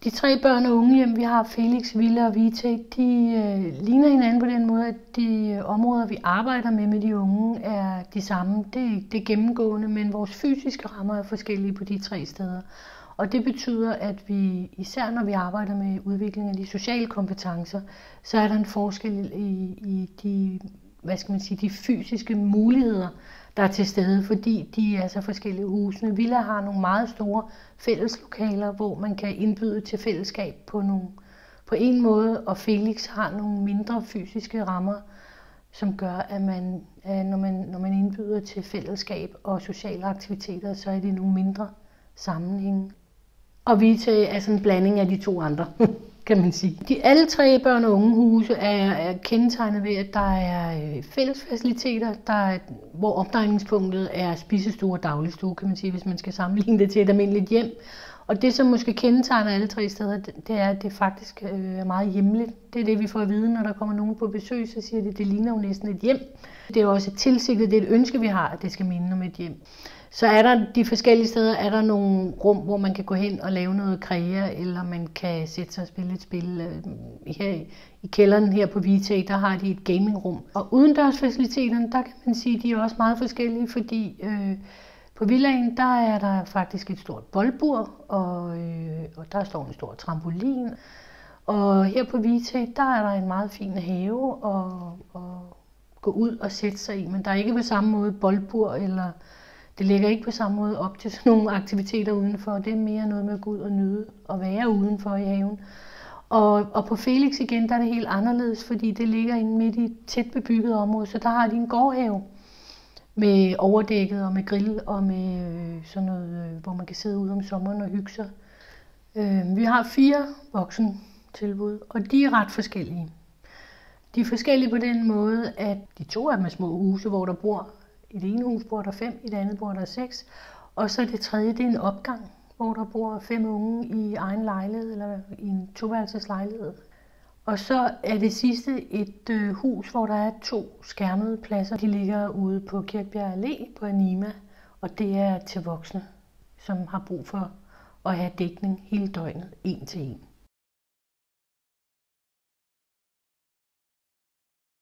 De 3 børn- og ungehjem, vi har, Felix, Villa og Vita, de ligner hinanden på den måde, at de områder, vi arbejder med de unge, er de samme. Det er gennemgående, men vores fysiske rammer er forskellige på de 3 steder. Og det betyder, at vi, især når vi arbejder med udvikling af de sociale kompetencer, så er der en forskel i de, de fysiske muligheder, der er til stede, fordi de er så forskellige husene. Villa har nogle meget store fælleslokaler, hvor man kan indbyde til fællesskab på en måde, og Felix har nogle mindre fysiske rammer, som gør, at når man indbyder til fællesskab og sociale aktiviteter, så er det nogle mindre sammenhænge. Og Vita er sådan en blanding af de 2 andre, kan man sige. Alle 3 børn- og ungehuse er kendetegnet ved, at der er fællesfaciliteter, hvor omdrejningspunktet er spisestue og dagligstue, kan man sige, hvis man skal sammenligne det til et almindeligt hjem. Og det, som måske kendetegner alle 3 steder, det er, at det faktisk er meget hjemligt. Det er det, vi får at vide, når der kommer nogen på besøg, så siger de, at det ligner jo næsten et hjem. Det er jo også et tilsigtet, det er et ønske, vi har, at det skal minde om et hjem. Så er der de forskellige steder, er der nogle rum, hvor man kan gå hen og lave noget krea, eller man kan sætte sig og spille et spil. Her i kælderen her på Vita, der har de et gamingrum. Og udendørsfaciliteterne, der kan man sige, de er også meget forskellige, fordi på villaen, der er der faktisk et stort boldbur, og der står en stor trampolin. Og her på Vita, der er der en meget fin have at gå ud og sætte sig i, men der er ikke på samme måde boldbur, eller det ligger ikke på samme måde op til sådan nogle aktiviteter udenfor. Det er mere noget med at gå ud og nyde og være udenfor i haven. Og på Felix igen, der er det helt anderledes, fordi det ligger inde midt i et tæt bebygget område, så der har de en gårdhave med overdækket og med grill og med sådan noget, hvor man kan sidde ude om sommeren og hygge sig. Vi har 4 voksentilbud, og de er ret forskellige. De er forskellige på den måde, at de 2 af dem er små huse, hvor der bor i det ene hus bor der 5, i det andet bor der 6. Og så det tredje, det er en opgang, hvor der bor 5 unge i egen lejlighed, eller i en 2-værelseslejlighed. Og så er det sidste et hus, hvor der er 2 skærmede pladser. De ligger ude på Kirkebjerg Allé på Anima, og det er til voksne, som har brug for at have dækning hele døgnet, 1 til 1.